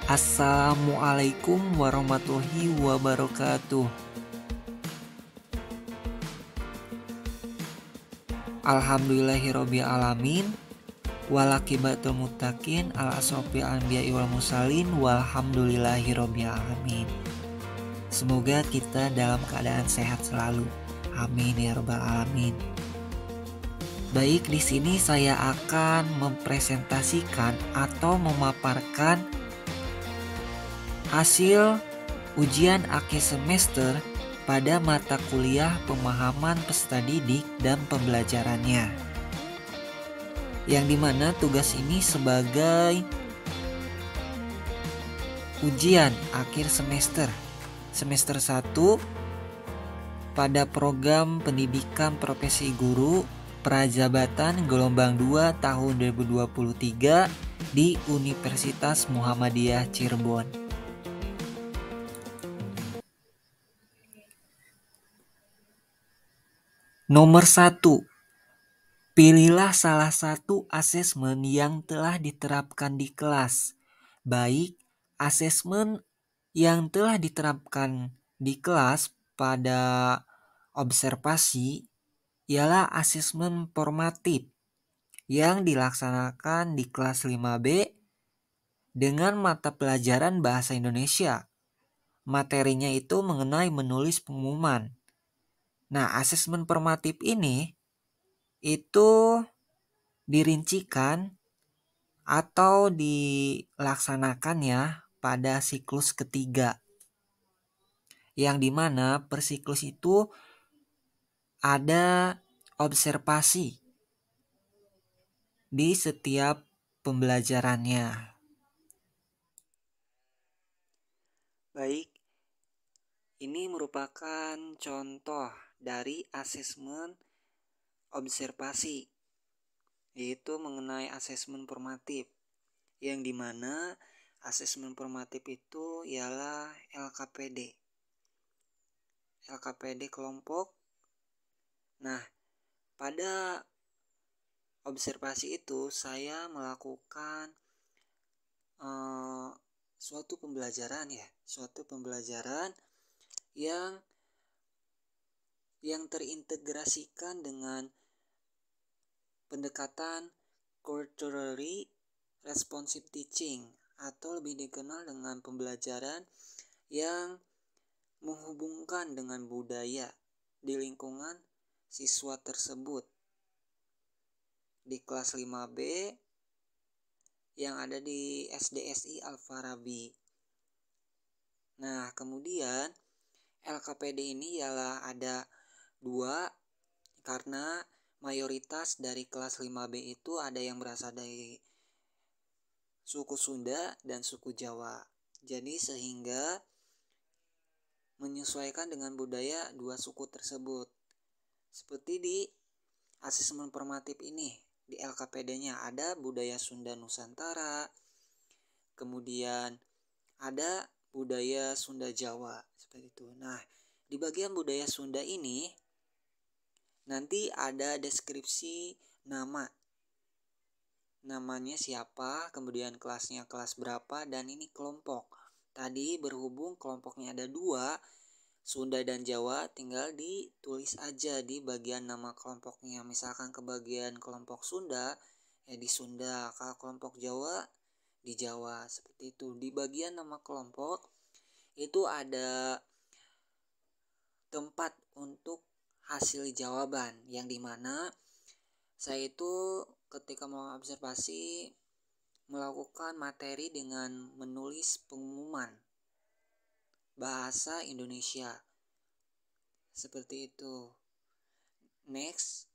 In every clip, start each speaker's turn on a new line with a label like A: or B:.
A: Assalamualaikum warahmatullahi wabarakatuh. Alhamdulillahirabbil alamin. Walakibatul muttaqin ala asrofil anbiya'i wal mursalin walhamdulillahirabbil alamin. Semoga kita dalam keadaan sehat selalu. Amin ya rabbal alamin. Baik, di sini saya akan mempresentasikan atau memaparkan hasil ujian akhir semester pada mata kuliah pemahaman peserta didik dan pembelajarannya, yang dimana tugas ini sebagai ujian akhir semester 1 pada program pendidikan profesi guru Prajabatan gelombang 2 tahun 2023 di Universitas Muhammadiyah Cirebon. Nomor 1. Pilihlah salah satu asesmen yang telah diterapkan di kelas. Baik, asesmen yang telah diterapkan di kelas pada observasi ialah asesmen formatif yang dilaksanakan di kelas 5B dengan mata pelajaran bahasa Indonesia. Materinya itu mengenai menulis pengumuman. Nah, asesmen formatif ini itu dirincikan atau dilaksanakannya pada siklus ketiga, yang dimana per siklus itu ada observasi di setiap pembelajarannya. Baik, ini merupakan contoh dari asesmen observasi, yaitu mengenai asesmen formatif, yang dimana asesmen formatif itu ialah LKPD kelompok. Nah, pada observasi itu saya melakukan suatu pembelajaran yang terintegrasikan dengan pendekatan culturally responsive teaching, atau lebih dikenal dengan pembelajaran yang menghubungkan dengan budaya di lingkungan siswa tersebut di kelas 5B yang ada di SDSI Al-Farabi. Nah, kemudian LKPD ini ialah ada 2, karena mayoritas dari kelas 5B itu ada yang berasal dari suku Sunda dan suku Jawa. Jadi sehingga menyesuaikan dengan budaya 2 suku tersebut. Seperti di asesmen formatif ini, di LKPD-nya ada budaya Sunda Nusantara, kemudian ada budaya Sunda Jawa, seperti itu. Nah, di bagian budaya Sunda ini nanti ada deskripsi namanya siapa, kemudian kelasnya kelas berapa, dan ini kelompok. Tadi berhubung kelompoknya ada 2, Sunda dan Jawa, tinggal ditulis aja di bagian nama kelompoknya. Misalkan ke bagian kelompok Sunda, ya di Sunda. Kalau kelompok Jawa, di Jawa. Seperti itu. Di bagian nama kelompok itu ada tempat untuk hasil jawaban, yang dimana saya itu ketika mau observasi melakukan materi dengan menulis pengumuman bahasa Indonesia. Seperti itu. Next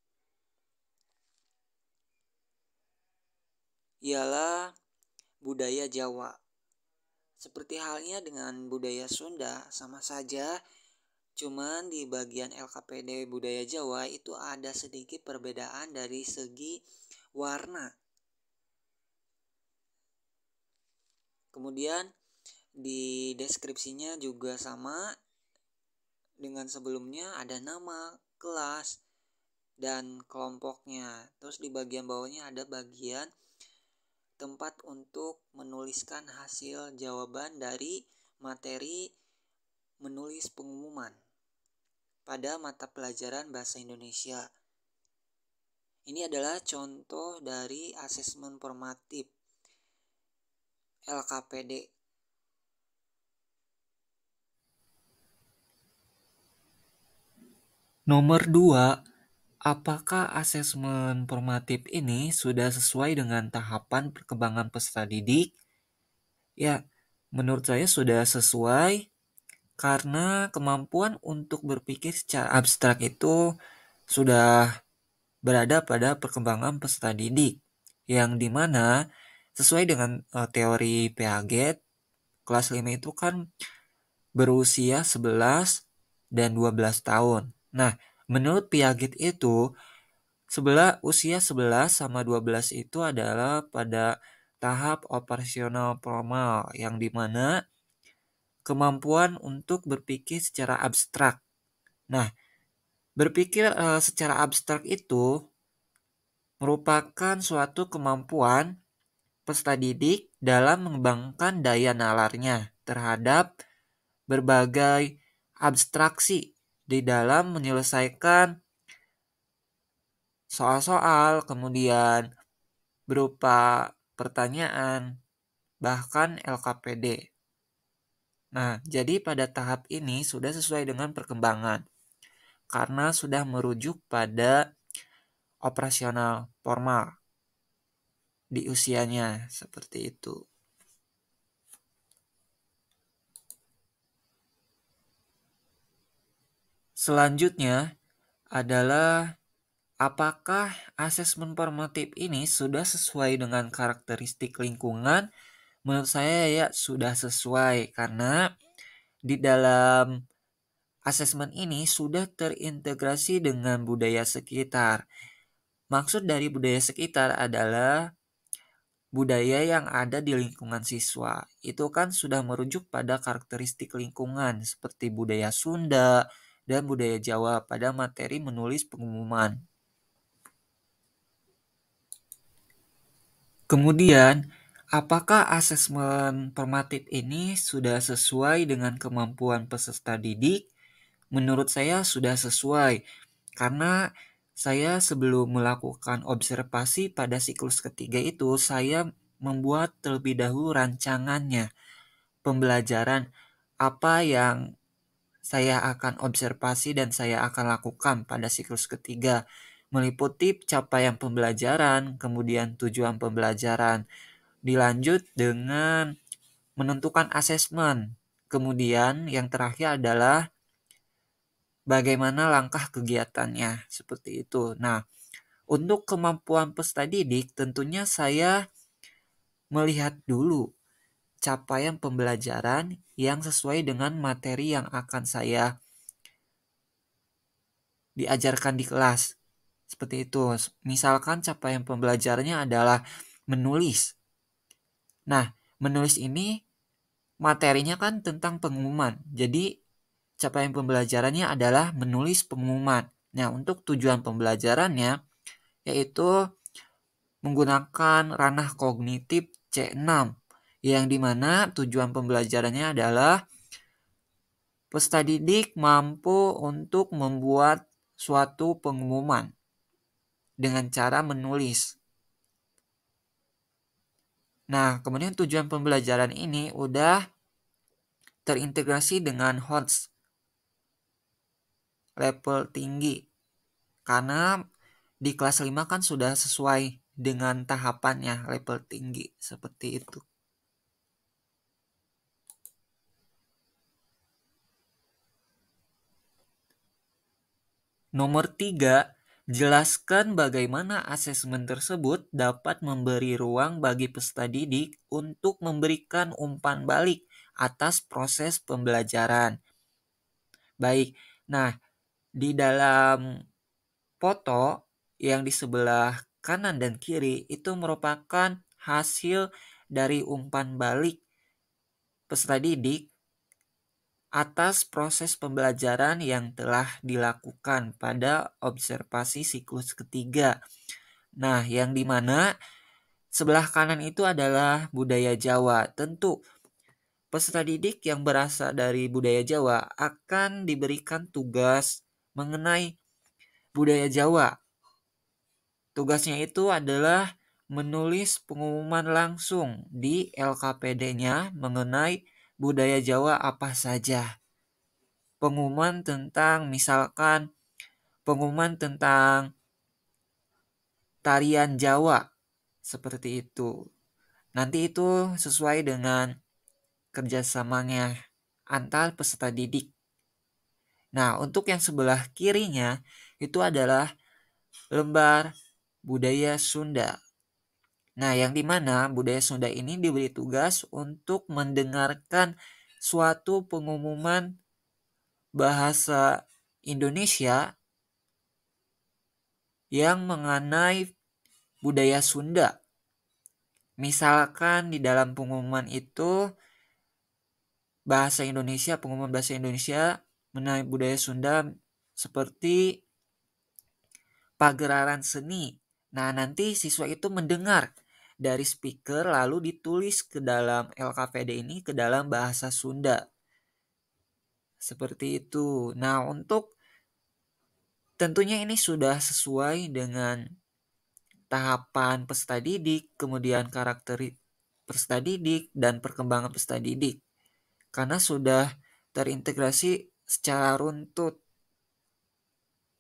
A: ialah budaya Jawa. Seperti halnya dengan budaya Sunda, sama saja, cuman di bagian LKPD budaya Jawa itu ada sedikit perbedaan dari segi warna. Kemudian di deskripsinya juga sama dengan sebelumnya, ada nama, kelas, dan kelompoknya. Terus di bagian bawahnya ada bagian tempat untuk menuliskan hasil jawaban dari materi menulis pengumuman pada mata pelajaran Bahasa Indonesia. Ini adalah contoh dari asesmen formatif LKPD.
B: Nomor 2, apakah asesmen formatif ini sudah sesuai dengan tahapan perkembangan peserta didik? Ya, menurut saya sudah sesuai karena kemampuan untuk berpikir secara abstrak itu sudah berada pada perkembangan peserta didik, yang dimana sesuai dengan teori Piaget, kelas 5 itu kan berusia 11 dan 12 tahun. Nah, menurut Piaget itu usia 11 sama 12 itu adalah pada tahap operasional formal, yang dimana kemampuan untuk berpikir secara abstrak. Nah, berpikir secara abstrak itu merupakan suatu kemampuan peserta didik dalam mengembangkan daya nalarnya terhadap berbagai abstraksi di dalam menyelesaikan soal-soal, kemudian berupa pertanyaan, bahkan LKPD. Nah, jadi pada tahap ini sudah sesuai dengan perkembangan, karena sudah merujuk pada operasional formal di usianya, seperti itu. Selanjutnya adalah apakah asesmen formatif ini sudah sesuai dengan karakteristik lingkungan? Menurut saya ya sudah sesuai, karena di dalam asesmen ini sudah terintegrasi dengan budaya sekitar. Maksud dari budaya sekitar adalah budaya yang ada di lingkungan siswa. Itu kan sudah merujuk pada karakteristik lingkungan seperti budaya Sunda dan budaya Jawa pada materi menulis pengumuman. Kemudian, apakah asesmen formatif ini sudah sesuai dengan kemampuan peserta didik? Menurut saya sudah sesuai, karena saya sebelum melakukan observasi pada siklus ketiga itu, saya membuat terlebih dahulu rancangannya, pembelajaran apa yang saya akan observasi dan saya akan lakukan pada siklus ketiga, meliputi capaian pembelajaran, kemudian tujuan pembelajaran, dilanjut dengan menentukan asesmen. Kemudian yang terakhir adalah bagaimana langkah kegiatannya, seperti itu. Nah, untuk kemampuan peserta didik tentunya saya melihat dulu capaian pembelajaran yang sesuai dengan materi yang akan saya diajarkan di kelas. Seperti itu. Misalkan capaian pembelajarannya adalah menulis. Nah, menulis ini materinya kan tentang pengumuman. Jadi, capaian pembelajarannya adalah menulis pengumuman. Nah, untuk tujuan pembelajarannya yaitu menggunakan ranah kognitif C6, yang dimana tujuan pembelajarannya adalah peserta didik mampu untuk membuat suatu pengumuman dengan cara menulis. Nah, kemudian tujuan pembelajaran ini udah terintegrasi dengan HOTS level tinggi, karena di kelas 5 kan sudah sesuai dengan tahapannya level tinggi, seperti itu. Nomor 3, jelaskan bagaimana asesmen tersebut dapat memberi ruang bagi peserta didik untuk memberikan umpan balik atas proses pembelajaran. Baik, nah di dalam foto yang di sebelah kanan dan kiri itu merupakan hasil dari umpan balik peserta didik atas proses pembelajaran yang telah dilakukan pada observasi siklus ketiga. Nah, yang dimana sebelah kanan itu adalah budaya Jawa. Tentu peserta didik yang berasal dari budaya Jawa akan diberikan tugas mengenai budaya Jawa. Tugasnya itu adalah menulis pengumuman langsung di LKPD-nya mengenai budaya Jawa apa saja. Pengumuman tentang misalkan pengumuman tentang tarian Jawa seperti itu. Nanti itu sesuai dengan kerjasamanya antar peserta didik. Nah, untuk yang sebelah kirinya itu adalah lembar budaya Sunda. Nah, yang dimana budaya Sunda ini diberi tugas untuk mendengarkan suatu pengumuman bahasa Indonesia yang mengenai budaya Sunda. Misalkan di dalam pengumuman itu pengumuman bahasa Indonesia mengenai budaya Sunda seperti pagelaran seni. Nah, nanti siswa itu mendengar dari speaker lalu ditulis ke dalam LKPD ini ke dalam bahasa Sunda. Seperti itu. Nah, untuk tentunya ini sudah sesuai dengan tahapan peserta didik, kemudian karakter peserta didik, dan perkembangan peserta didik. Karena sudah terintegrasi secara runtut.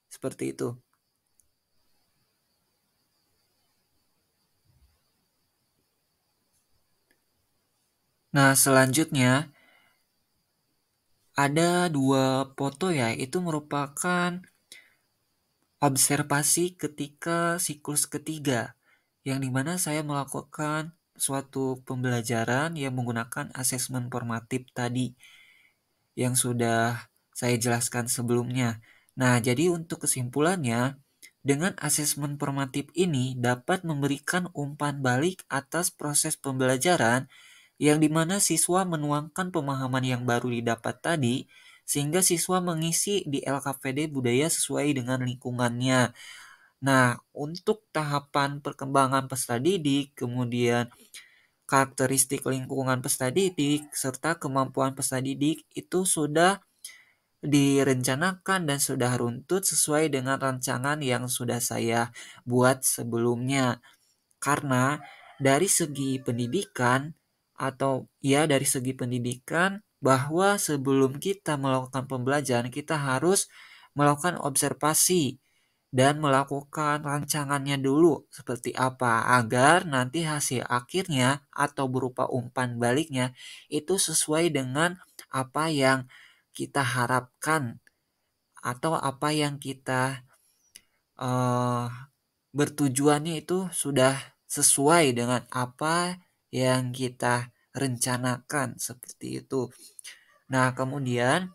B: Seperti itu. Nah, selanjutnya ada 2 foto ya, itu merupakan observasi ketika siklus ketiga, yang dimana saya melakukan suatu pembelajaran yang menggunakan asesmen formatif tadi, yang sudah saya jelaskan sebelumnya. Nah, jadi untuk kesimpulannya, dengan asesmen formatif ini dapat memberikan umpan balik atas proses pembelajaran yang dimana siswa menuangkan pemahaman yang baru didapat tadi, sehingga siswa mengisi di LKPD budaya sesuai dengan lingkungannya. Nah, untuk tahapan perkembangan peserta didik, kemudian karakteristik lingkungan peserta didik, serta kemampuan peserta didik itu sudah direncanakan dan sudah runtut sesuai dengan rancangan yang sudah saya buat sebelumnya. Karena dari segi pendidikan bahwa sebelum kita melakukan pembelajaran kita harus melakukan observasi dan melakukan rancangannya dulu seperti apa agar nanti hasil akhirnya atau berupa umpan baliknya itu sesuai dengan apa yang kita harapkan atau apa yang kita bertujuannya itu sudah sesuai dengan apa yang kita rencanakan seperti itu. Nah, kemudian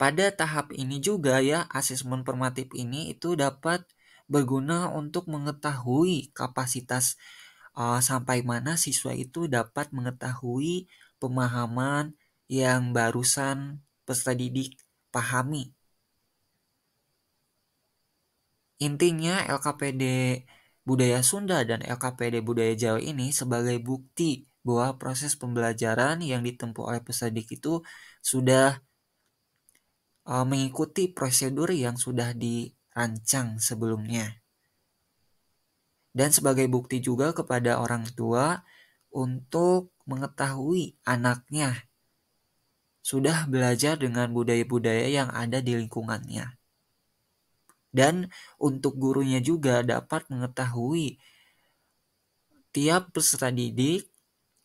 B: pada tahap ini juga ya, asesmen formatif ini itu dapat berguna untuk mengetahui kapasitas sampai mana siswa itu dapat mengetahui pemahaman yang barusan peserta didik pahami. Intinya LKPD Budaya Sunda dan LKPD Budaya Jawa ini sebagai bukti bahwa proses pembelajaran yang ditempuh oleh peserta didik itu sudah mengikuti prosedur yang sudah dirancang sebelumnya. Dan sebagai bukti juga kepada orang tua untuk mengetahui anaknya sudah belajar dengan budaya-budaya yang ada di lingkungannya. Dan untuk gurunya juga dapat mengetahui tiap peserta didik,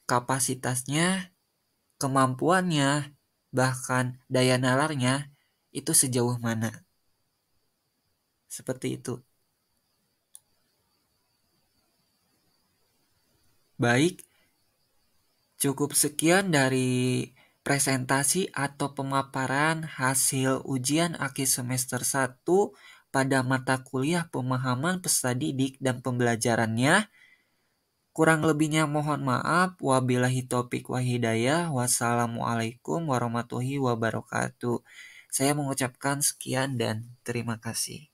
B: kapasitasnya, kemampuannya, bahkan daya nalarnya itu sejauh mana. Seperti itu. Baik, cukup sekian dari presentasi atau pemaparan hasil ujian akhir semester 1 pada mata kuliah pemahaman peserta didik dan pembelajarannya. Kurang lebihnya mohon maaf. Wabillahi taufik wa hidayah. Wassalamualaikum warahmatullahi wabarakatuh. Saya mengucapkan sekian dan terima kasih.